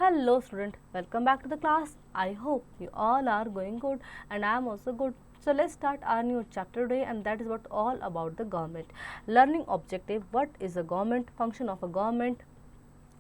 Hello student, welcome back to the class. I hope you all are going good and I am also good. So let's start our new chapter today, and that is what all about the government. Learning objective, what is a government, function of a government,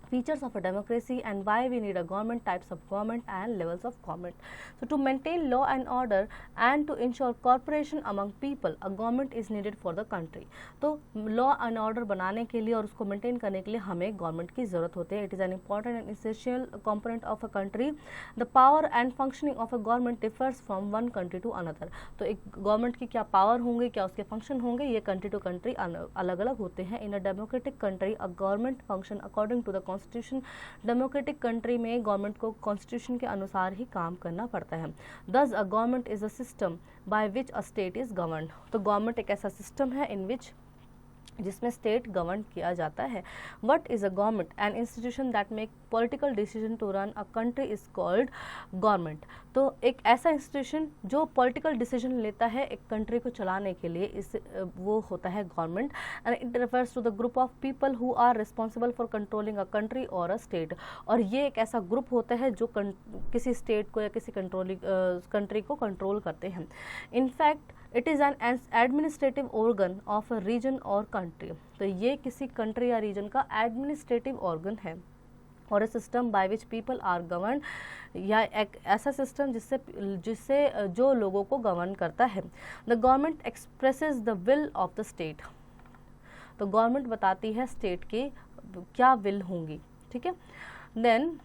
features of a democracy and why we need a government, types of government and levels of government. So to maintain law and order and to ensure cooperation among people, a government is needed for the country. तो law and order बनाने के लिए और उसको maintain करने के लिए हमें government की ज़रूरत होती है. It is an important and essential component of a country. The power and functioning of a government differs from one country to another. तो एक government की क्या power होंगे, क्या उसके function होंगे, ये country to country अलग अलग होते हैं. In a democratic country, a government function according to the constitution. Democratic country में गवर्नमेंट को कॉन्स्टिट्यूशन के अनुसार ही काम करना पड़ता है. दस a government is a system by which a state is governed. तो गवर्नमेंट एक ऐसा सिस्टम है इन विच जिसमें स्टेट गवर्न किया जाता है. What is a government? An institution that make political decision to run a country is called government. तो एक ऐसा इंस्टीट्यूशन जो पॉलिटिकल डिसीजन लेता है एक कंट्री को चलाने के लिए, इस वो होता है government. And it refers to the group of people who are responsible for controlling a country और अ स्टेट. और ये एक ऐसा ग्रुप होता है जो किसी स्टेट को या किसी कंट्री को कंट्रोल करते हैं. In fact it is an administrative organ of a region और कंट्री. तो ये किसी कंट्री या रीजन का एडमिनिस्ट्रेटिव ऑर्गन है और a system by which people are govern, या एक ऐसा सिस्टम जिससे जो लोगों को गवर्न करता है. The government expresses the will of the state. तो गवर्नमेंट बताती है स्टेट की क्या विल होंगी. ठीक है. Then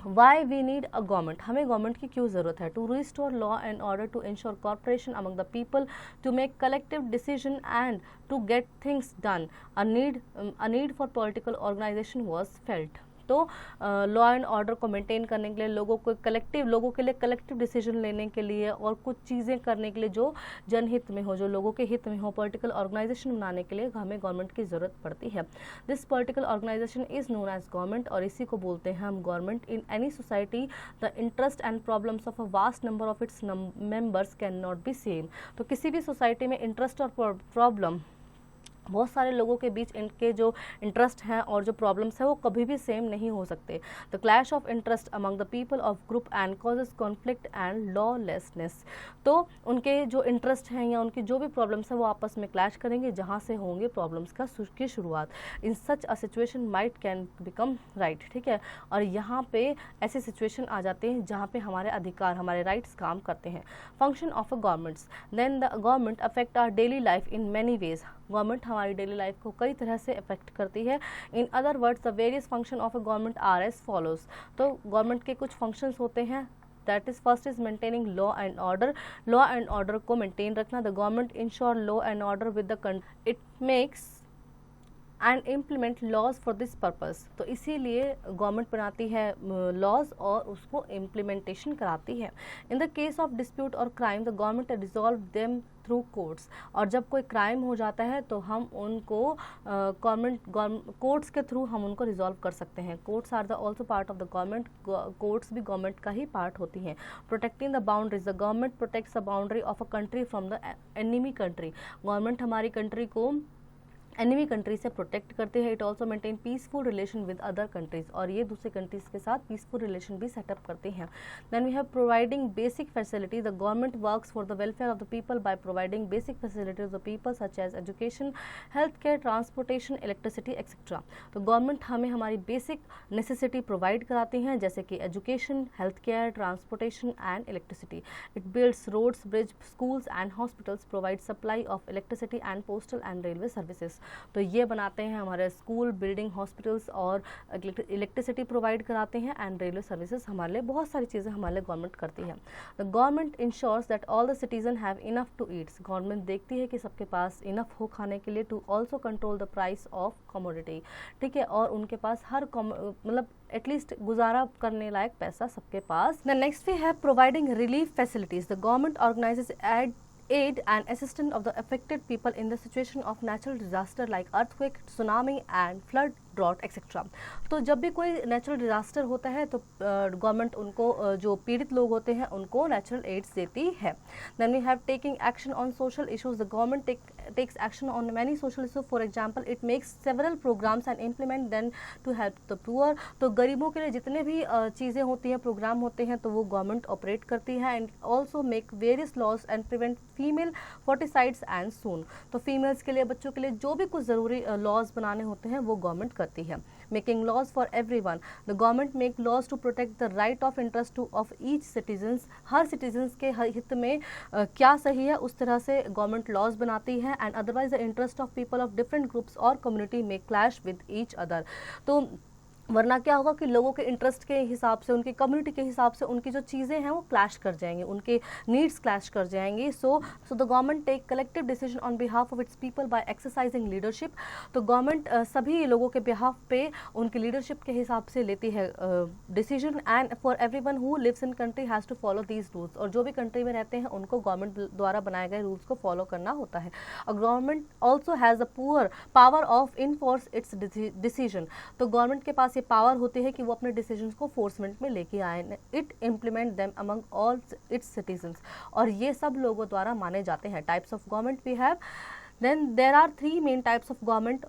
why we need a government. हमें गवर्नमेंट की क्यों ज़रूरत है? To restore law and order, to ensure corporation among the people, to make collective decision and to get things done. A need for political organization was felt. तो law and order को maintain करने के लिए, लोगों के लिए collective decision लेने के लिए और कुछ चीज़ें करने के लिए जो जनहित में हो, जो लोगों के हित में हो, पॉलिटिकल ऑर्गेनाइजेशन बनाने के लिए हमें गवर्नमेंट की ज़रूरत पड़ती है. This political organization is known as government, और इसी को बोलते हैं हम government. In any society the interest and problems of a vast number of its members can not be same. तो किसी भी सोसाइटी में इंटरेस्ट और प्रॉब्लम, बहुत सारे लोगों के बीच इनके जो इंटरेस्ट हैं और जो प्रॉब्लम्स हैं वो कभी भी सेम नहीं हो सकते. The clash of interest among the people of group and causes conflict and lawlessness. तो उनके जो इंटरेस्ट हैं या उनकी जो भी प्रॉब्लम्स हैं वो आपस में क्लैश करेंगे, जहाँ से होंगे प्रॉब्लम्स की शुरुआत. In such a situation might can become right. ठीक है. और यहाँ पे ऐसे सिचुएशन आ जाते हैं जहाँ पे हमारे अधिकार, हमारे राइट्स काम करते हैं. Function of a governments. Then the government affect our daily life in many ways. Government हमारी डेली लाइफ को कई तरह से अफेक्ट करती है. In other words the various function of a government are as follows. तो गवर्नमेंट के कुछ फंक्शंस होते हैं. That is first is maintaining law and order. Law and order को मेंटेन रखना. The government ensure law and order with the country. It makes and implement laws for this purpose. तो इसीलिए government बनाती है laws और उसको implementation कराती है. In the case of dispute और crime the government resolve them through courts. और जब कोई क्राइम हो जाता है तो हम उनको कोर्ट्स के थ्रू हम उनको रिजॉल्व कर सकते हैं. Courts are the also part of the government. Courts भी गवर्नमेंट का ही पार्ट होती हैं. Protecting the boundaries. The government protects the boundary of a country from the enemy country. Government हमारी कंट्री को एनिमी कंट्री से प्रोटेक्ट करते हैं. It also maintain peaceful relation with other countries. और ये दूसरे कंट्रीज के साथ पीसफुल रिलेशन भी सेटअप करते हैं. Then we have providing basic facility. The government works for the welfare of the people by providing basic facilities of the people such as education, health care, transportation, electricity etcetera. तो government हमें हमारी basic necessity provide कराती हैं, जैसे कि education, health care, transportation and electricity. It builds roads, bridge, schools and hospitals, provide supply of electricity and postal and railway services. तो ये बनाते हैं हमारे स्कूल, बिल्डिंग, हॉस्पिटल्स और इलेक्ट्रिसिटी प्रोवाइड कराते हैं एंड रेलवे सर्विसेज. हमारे लिए बहुत सारी चीज़ें हमारे लिए गवर्नमेंट करती है. The government ensures that all the citizen have enough to eats. Government देखती है कि सबके पास इनफ हो खाने के लिए. To also control the price of commodity. ठीक है. और उनके पास हर मतलब एटलीस्ट गुजारा करने लायक पैसा सबके पास. The next we have providing relief facilities. The government organizes aid and assistance of the affected people in the situation of natural disaster like earthquake, tsunami and flood drought etcetera. तो जब भी कोई नेचुरल डिजास्टर होता है तो government उनको जो पीड़ित लोग होते हैं उनको नेचुरल एड्स देती है। Then we have taking action on social issues, the government takes action on many social issues. For example, it makes several programs and implement them to help the poor. तो गरीबों के लिए जितने भी चीज़ें होती हैं, प्रोग्राम होते हैं, तो वो गवर्नमेंट ऑपरेट करती है। And also make various laws and prevent female foeticides and so on. तो फीमेल्स के लिए, बच्चों के लिए जो भी कुछ ज़रूरी लॉज बनाने होते हैं वो गवर्नमेंट करती है। Making laws for everyone, the government make laws to protect the right of interest to of each citizens. हर सिटीजन्स के हित में क्या सही है उस तरह से गवर्नमेंट लॉज बनाती है। And otherwise the interest of people of different groups और कम्युनिटी में क्लैश विद ईच अदर। तो वरना क्या होगा कि लोगों के इंटरेस्ट के हिसाब से, उनकी कम्युनिटी के हिसाब से उनकी जो चीज़ें हैं वो क्लैश कर जाएंगी, उनके नीड्स क्लैश कर जाएंगी। So the government take collective decision on behalf of its people by exercising leadership. तो गवर्नमेंट सभी लोगों के बिहाफ पे उनकी लीडरशिप के हिसाब से लेती है decision. And for everyone who lives in country has to follow these rules. और जो भी कंट्री में रहते हैं उनको गवर्नमेंट द्वारा बनाए गए रूल्स को फॉलो करना होता है। Government also has a poor power of enforce it's decision. तो गवर्नमेंट के पास ये पावर होती है कि वो अपने डिसीजंस को फोर्समेंट में लेके आए। It implement them among all its citizens, और ये सब लोगों द्वारा माने जाते हैं। Types of government we have, then there are three main types of government.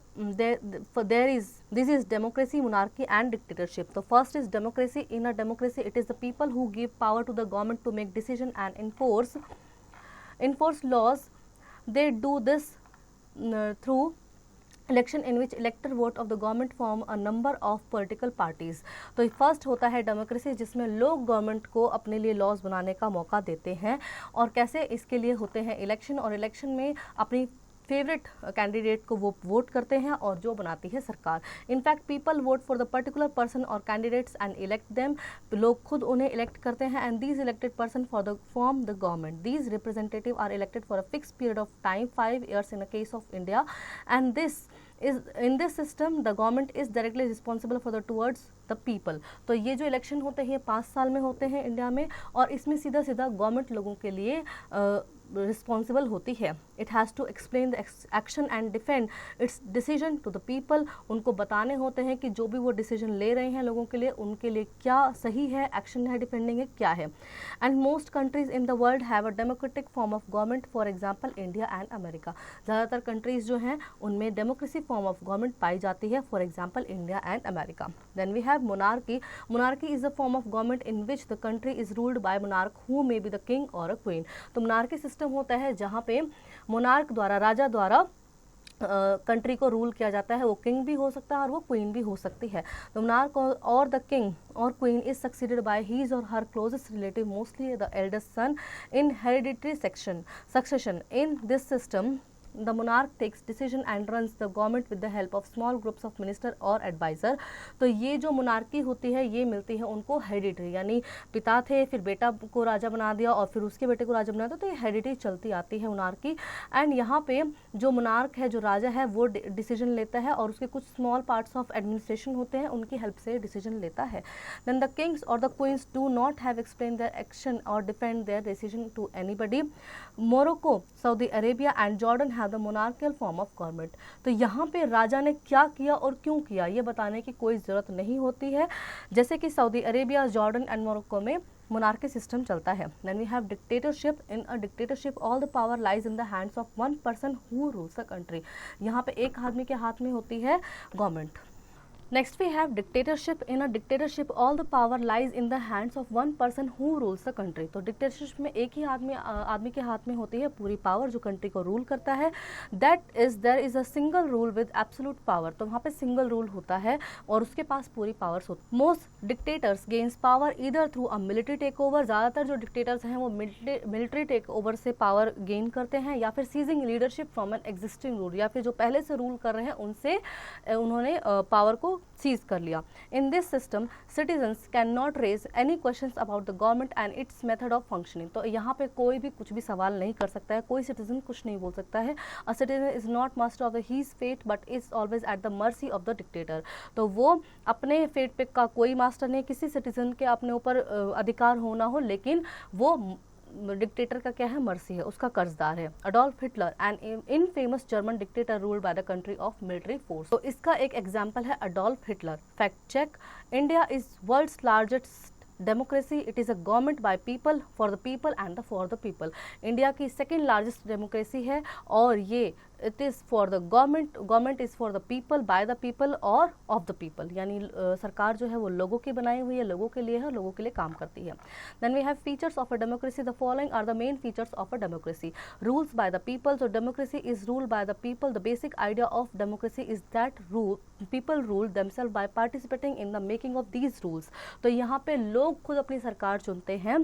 This is democracy, monarchy and dictatorship. So first is democracy. In a democracy, it is the people who give power to the government to make decision and enforce laws. They do this through election in which इलेक्टर vote of the government form a number of political parties. तो first होता है democracy, जिसमें लोग government को अपने लिए laws बनाने का मौका देते हैं। और कैसे, इसके लिए होते हैं इलेक्शन, और इलेक्शन में अपनी फेवरेट कैंडिडेट को वो वोट करते हैं और जो बनाती है सरकार। In fact people vote for the particular person और कैंडिडेट्स एंड इलेक्ट देम। लोग खुद उन्हें इलेक्ट करते हैं। And these elected person form the government. These representative are elected for a fix period of time, 5 years in a case of India. And in this system the government is directly responsible for the towards the people. तो ये जो election होते हैं 5 साल में होते हैं India में, और इसमें सीधा सीधा गवर्नमेंट लोगों के लिए रिस्पॉन्सिबल होती है। It has to explain the action and defend its decision to the people. उनको बताने होते हैं कि जो भी वो डिसीजन ले रहे हैं लोगों के लिए, उनके लिए क्या सही है, एक्शन है, डिफेंडिंग है, क्या है। And most countries in the world have a democratic form of government, for example India and America. ज़्यादातर कंट्रीज जो हैं उनमें डेमोक्रेसी फॉर्म ऑफ गवर्नमेंट पाई जाती है, for example India and America. Then we have monarchy. Monarchy is a form of government in which the country is ruled by monarch who may be the king or a queen. तो monarchy system होता है जहाँ पे monarch द्वारा, राजा द्वारा country को rule किया जाता है। वो किंग भी हो सकता है और वो क्वीन भी हो सकती है। तो मोनार्क और the king or queen is succeeded by his or her closest relative, mostly the eldest son, in hereditary succession. In this system the monarch takes decision and runs the government with the help of small groups of minister और advisor. तो ये जो monarchy होती है ये मिलती है उनको हेरिडिटरी, यानी पिता थे, फिर बेटा को राजा बना दिया और फिर उसके बेटे को राजा बना दिया, तो ये हेरिडिटरी चलती आती है मोनार्की। एंड यहाँ पे जो मोनार्क है, जो राजा है, वो डिसीजन लेता है और उसके कुछ स्मॉल पार्ट्स ऑफ एडमिनिस्ट्रेशन होते हैं, उनकी हेल्प से डिसीजन लेता है। देन द किंग्स और the queens do not have explain their action और defend their decision to anybody. Morocco, Saudi Arabia and Jordan have the monarchial form of government. तो यहाँ पे राजा ने क्या किया और क्यों किया ये बताने की कोई ज़रूरत नहीं होती है, जैसे कि Saudi Arabia, Jordan and Morocco में मोनार्की सिस्टम चलता है। Then we have dictatorship. In a dictatorship all the power lies in the hands of one person who rules the country. यहाँ पे एक आदमी के हाथ में होती है government. Next we have dictatorship. In a dictatorship all the power lies in the hands of one person who rules the country. तो dictatorship में एक ही आदमी के हाथ में होती है पूरी पावर जो कंट्री को रूल करता है। there is a single rule with absolute power. तो वहाँ पे सिंगल रूल होता है और उसके पास पूरी पावर्स होती है। Most dictators gains power either through a military takeover. ज़्यादातर जो डिक्टेटर्स हैं वो मिलिट्री टेक ओवर से पावर गेन करते हैं, या फिर seizing leadership from an existing rule, या फिर जो पहले से रूल कर रहे हैं उनसे उन्होंने पावर को सीज कर लिया। In this system citizens can not raise any questions about the government and its method of functioning. तो यहाँ पे कोई भी कुछ भी सवाल नहीं कर सकता है, कोई सिटीजन कुछ नहीं बोल सकता है। A citizen is not master of the his fate but is always at the mercy of the dictator. तो वो अपने फेट पे का कोई मास्टर नहीं, किसी सिटीजन के अपने ऊपर अधिकार हो ना हो, लेकिन वो डिक्टेटर का क्या है, मर्सी है, उसका कर्जदार है। Adolf Hitler an infamous German dictator ruled by the country of military force. तो इसका एक एग्जाम्पल है Adolf Hitler. Fact check, India is world's largest democracy, it is a government by people for the people and the for the people. India की second largest democracy है और ये it is for the government, government is for the people, by the people और of the people, यानी सरकार जो है वो लोगों की बनाई हुई है, लोगों के लिए है, लोगों के लिए काम करती है। Then we have features of a democracy, the following are the main features of a democracy. Rules by the people, so democracy is ruled by the people. The basic idea of democracy is that people rule themselves by participating in the making of these rules. तो यहाँ पे लोग खुद अपनी सरकार चुनते हैं।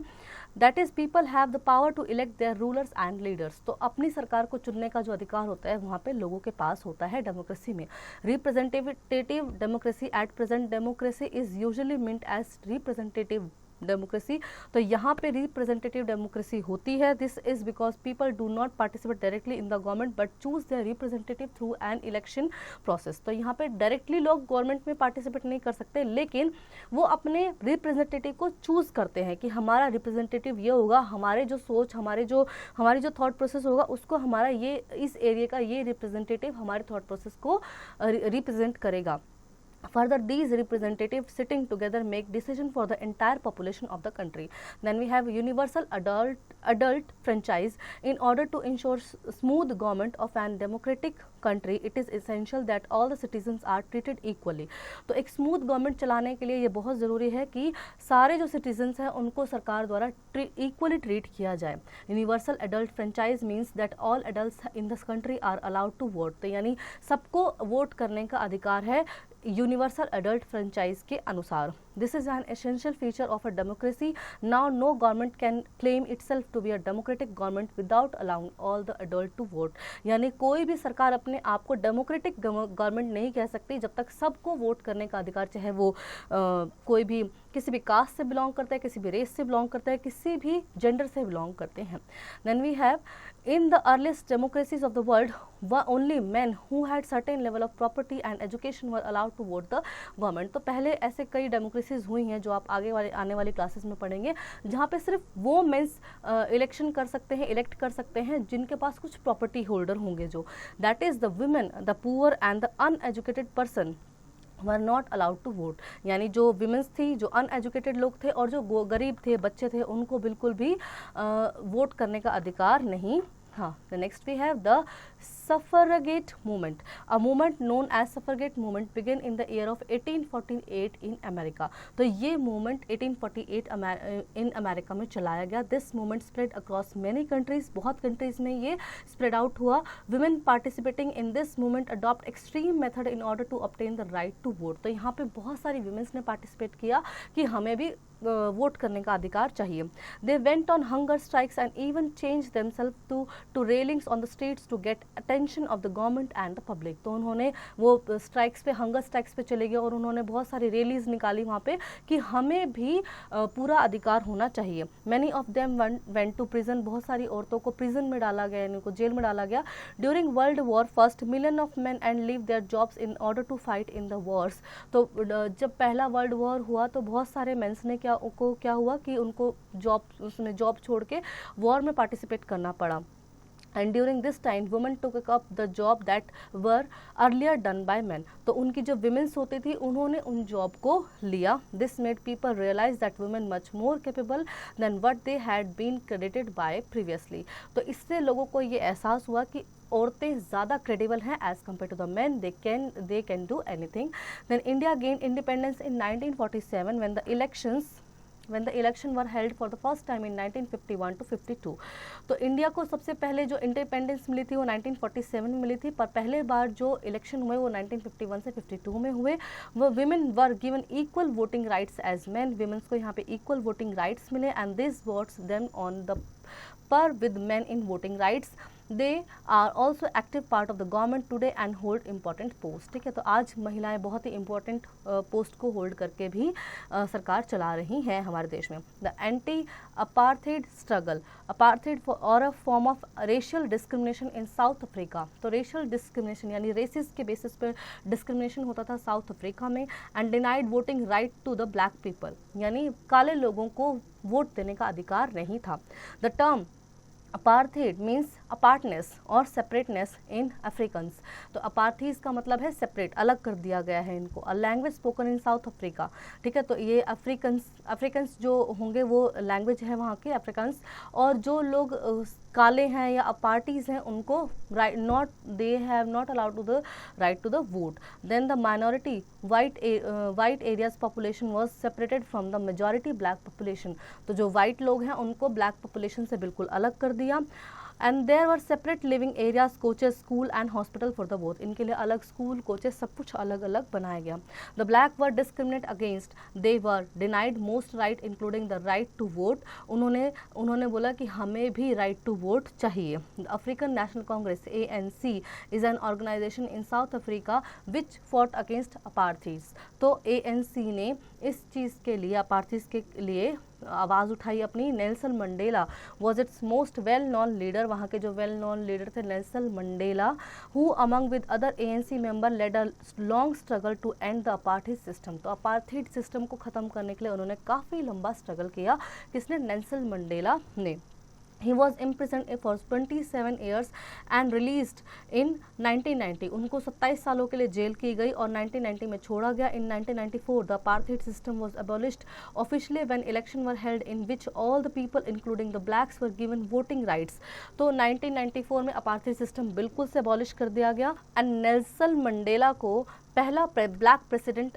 That is, people have the power to elect their rulers and leaders. तो अपनी सरकार को चुनने का जो अधिकार होता है वहाँ पे लोगों के पास होता है डेमोक्रेसी में। Representative democracy, at present democracy is usually meant as representative democracy. तो यहाँ पे रिप्रेजेंटेटिव डेमोक्रेसी होती है। This is because people do not participate directly in the government but choose their representative through an election process. तो यहाँ पे directly लोग government में पार्टिसिपेट नहीं कर सकते, लेकिन वो अपने रिप्रेजेंटेटिव को चूज करते हैं कि हमारा रिप्रेजेंटेटिव ये होगा, हमारे जो सोच, हमारी जो थॉट प्रोसेस होगा उसको हमारा ये इस एरिया का ये रिप्रेजेंटेटिव हमारे थॉट प्रोसेस को रिप्रेजेंट करेगा। Further, these representatives sitting together make decision for the entire population of the country. Then we have universal adult franchise. In order to ensure smooth government of an democratic country, it is essential that all the citizens are treated equally. तो एक smooth government चलाने के लिए ये बहुत ज़रूरी है कि सारे जो सिटीजन्स हैं उनको सरकार द्वारा इक्वली ट्रीट किया जाए। Universal adult franchise means that all adults in this country are allowed to vote. तो यानी सबको वोट करने का अधिकार है यूनिवर्सल एडल्ट फ्रेंचाइज के अनुसार। This is an essential feature of a democracy. Now no government can claim itself to be a democratic government without allowing all the adult to vote. यानी कोई भी सरकार अपने आप को डेमोक्रेटिक गवर्नमेंट नहीं कह सकती जब तक सबको वोट करने का अधिकार, चाहे वो कोई भी किसी भी कास्ट से बिलोंग करता है, किसी भी रेस से बिलोंग करता है, किसी भी जेंडर से बिलोंग करते हैं। Then we have in the earliest democracies of the world were only men who had certain level of property and education were allowed to vote the government। तो पहले ऐसे कई डेमोक्रेसीज हुई हैं जो आप आने वाली क्लासेस में पढ़ेंगे, जहाँ पे सिर्फ वो मेंस इलेक्शन कर सकते हैं, इलेक्ट कर सकते हैं जिनके पास कुछ प्रॉपर्टी होल्डर होंगे, जो that is the women, the poor and the uneducated person were not allowed to vote. यानी जो विमेंस थी, जो अनएजुकेटेड लोग थे और जो गरीब थे, बच्चे थे, उनको बिल्कुल भी वोट करने का अधिकार नहीं। हाँ, the next we have the suffragette movement. A movement known as suffragette movement began in the year of 1848 in America. तो ये movement 1848 in America में चलाया गया। This movement spread across many countries. बहुत countries में ये spread out हुआ। Women participating in this movement adopt extreme method in order to obtain the right to vote. तो यहाँ पे बहुत सारी women's ने participate किया कि हमें भी वोट करने का अधिकार चाहिए। They went on hunger strikes and even changed themselves to railings on the streets to get attention of the government and the public. तो उन्होंने वो स्ट्राइक्स पे, हंगर स्ट्राइक्स पे चले गए और उन्होंने बहुत सारी रैलीज निकाली वहाँ पे कि हमें भी पूरा अधिकार होना चाहिए। Many of them went to prison. बहुत सारी औरतों को प्रिजन में डाला गया, इनको जेल में डाला गया। During World War First, million of men and leave their jobs in order to fight in the wars. तो जब पहला वर्ल्ड वॉर हुआ तो बहुत सारे मेंस ने क्या हुआ कि उनको जॉब छोड़ के वॉर में पार्टिसिपेट करना पड़ा। And during this time, women took up the job that were earlier done by men. तो उनकी जो women's होती थी उन्होंने उन जॉब को लिया। This made people realize that women much more capable than what they had been credited by previously. तो इससे लोगों को ये एहसास हुआ कि औरतें ज़्यादा क्रेडिबल हैं as compared to the men. They can do anything. Then India gained independence in 1947 when the election were held for the first time in 1951 to 52. तो इंडिया को सबसे पहले जो इंडिपेंडेंस मिली थी वो 1947 में मिली थी, पर पहले बार जो इलेक्शन हुए वो 1951 से 52 में हुए। वो women were given equal voting rights as man. Womens को यहाँ पे इक्वल वोटिंग राइट्स मिले and this votes them on the par with man in voting rights. They are also active part of the government today and hold important post. ठीक है, तो आज महिलाएं बहुत ही इंपॉर्टेंट पोस्ट को होल्ड करके भी सरकार चला रही हैं हमारे देश में। The anti apartheid struggle, apartheid और a form of racial discrimination in South Africa. तो रेशियल डिस्क्रिमिनेशन यानी रेसिस के बेसिस पर डिस्क्रिमिनेशन होता था साउथ अफ्रीका में। And denied voting right to the black people, यानी काले लोगों को वोट देने का अधिकार नहीं था। द टर्म अपार्थीड मीन्स अपार्टनेस और सेपरेटनेस इन अफ्रीकन्स। तो अपार्थीज का मतलब है सेपरेट, अलग कर दिया गया है इनको। A language spoken in South Africa, ठीक है। तो ये अफ्रीकन्स जो होंगे वो लैंग्वेज है वहाँ के अफ्रीकन्स। और जो लोग काले हैं या अपार्टीज हैं उनको right not they have not allowed to the right to the vote. Then the minority white areas population was separated from the majority black population. तो जो वाइट लोग हैं उनको ब्लैक पॉपुलेशन से बिल्कुल अलग कर दिया। And there were separate living areas, coaches, school and hospital for the both. इनके लिए अलग स्कूल, कोचेस, सब कुछ अलग अलग बनाया गया। The black were discriminate against, they were denied most right including the right to vote. उन्होंने बोला कि हमें भी राइट टू वोट चाहिए। The African National Congress ANC is an organization in South Africa which fought against apartheid. तो ANC ने इस चीज़ के लिए, अपार्थीज के लिए आवाज़ उठाई अपनी। Nelson Mandela was its most well known leader. वहाँ के जो वेल नॉन लीडर थे Nelson Mandela, who among with other ANC member led a long struggle to end the apartheid system. तो अपार्थीड सिस्टम को ख़त्म करने के लिए उन्होंने काफ़ी लंबा स्ट्रगल किया। किसने? नेल्सन मंडेला ने। He was imprisoned for 27 years and released in 1990. उनको 27 सालों के लिए जेल की गई और 1990 में छोड़ा गया। In 1994, the apartheid system was abolished officially when elections were held in which all the people, including the blacks, were given voting rights. तो 1994 में apartheid system बिल्कुल से abolish कर दिया गया। And नेल्सन मंडेला को पहला ब्लैक प्रेसिडेंट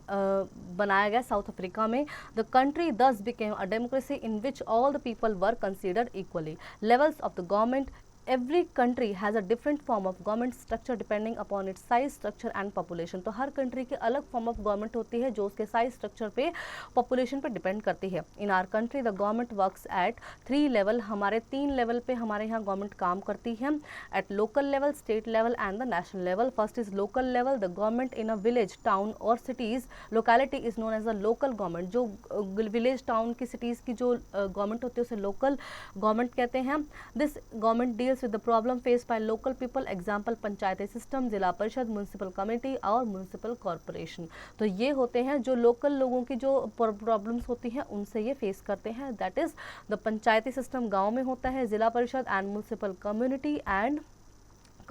बनाया गया साउथ अफ्रीका में। द कंट्री दस became a democracy in which all the people were considered equally. Levels of the government, every country has a different form of government structure depending upon its size, structure and population. तो हर country की अलग form of government होती है जो उसके size, structure पे, population पे depend करती है। इन our country the government works at 3 level. हमारे 3 लेवल पे हमारे यहाँ गवर्नमेंट काम करती है। At local level, state level and the national level. First is local level. The government in a village, town और cities, locality is known as a local government. जो village, town की, cities की जो government होती है उसे local government कहते हैं। This government deals with the problem faced by local people, example Panchayati system, जिला परिषद, म्यूनसिपल कमेटी और म्यूनसिपल कॉरपोरेशन। तो ये होते हैं जो लोकल लोगों की जो प्रॉब्लम्स होती हैं उनसे ये फेस करते हैं। That is the Panchayati system गांव में होता है, जिला परिषद and municipal community and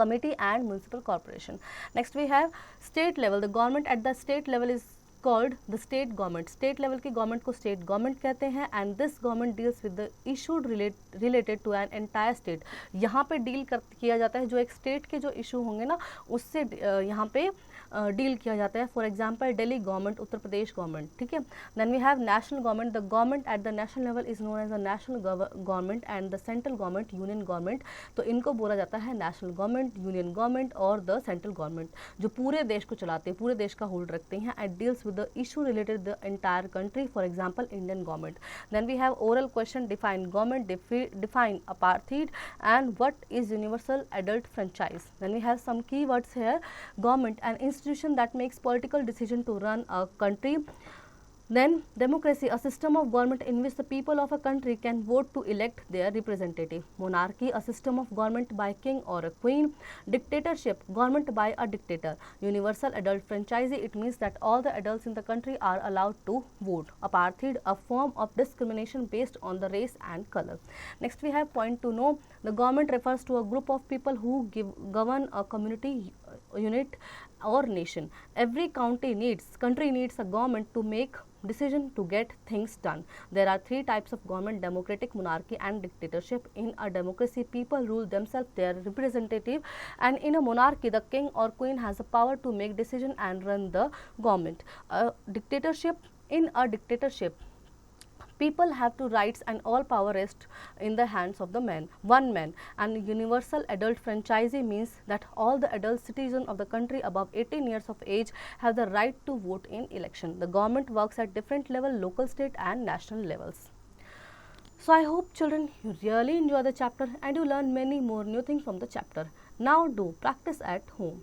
committee and municipal corporation. Next we have state level. The government at the state level is called the state government. State level की government को state government कहते हैं। And this government deals with the issues related to an entire state. यहाँ पे deal किया जाता है जो एक स्टेट के जो इशू होंगे ना उससे यहाँ पे डील किया जाता है। For example Delhi government, Uttar Pradesh government, ठीक है। Then we have national government. The government at the national level is known as the national government and the central government union government. तो इनको बोला जाता है नेशनल गवर्नमेंट, यूनियन गवर्नमेंट और the central government, जो पूरे देश को चलाते हैं, पूरे देश का होल्ड रखते हैं। And deals with the issue related to the entire country, for example Indian government. Then we have oral question, define government, define apartheid and what is universal adult franchise. Then we have some keywords here. Government, an institution that makes political decision to run a country. Then democracy, a system of government in which the people of a country can vote to elect their representative. Monarchy, a system of government by king or a queen. Dictatorship, government by a dictator. Universal adult franchise, it means that all the adults in the country are allowed to vote. Apartheid, a form of discrimination based on the race and color. Next we have point to know. The government refers to a group of people who govern a community, unit or nation. Every country needs a government to make decision to get things done. There are 3 types of government: democratic, monarchy and dictatorship. In a democracy, people rule themselves, their representative, and in a monarchy, the king or queen has the power to make decision and run the government. In a dictatorship, people have two rights and all power rests in the hands of the one man. And universal adult franchise means that all the adult citizens of the country above 18 years of age have the right to vote in election. The government works at different level, local, state and national levels. So I hope children you really enjoy the chapter and you learn many more new things from the chapter. Now do practice at home.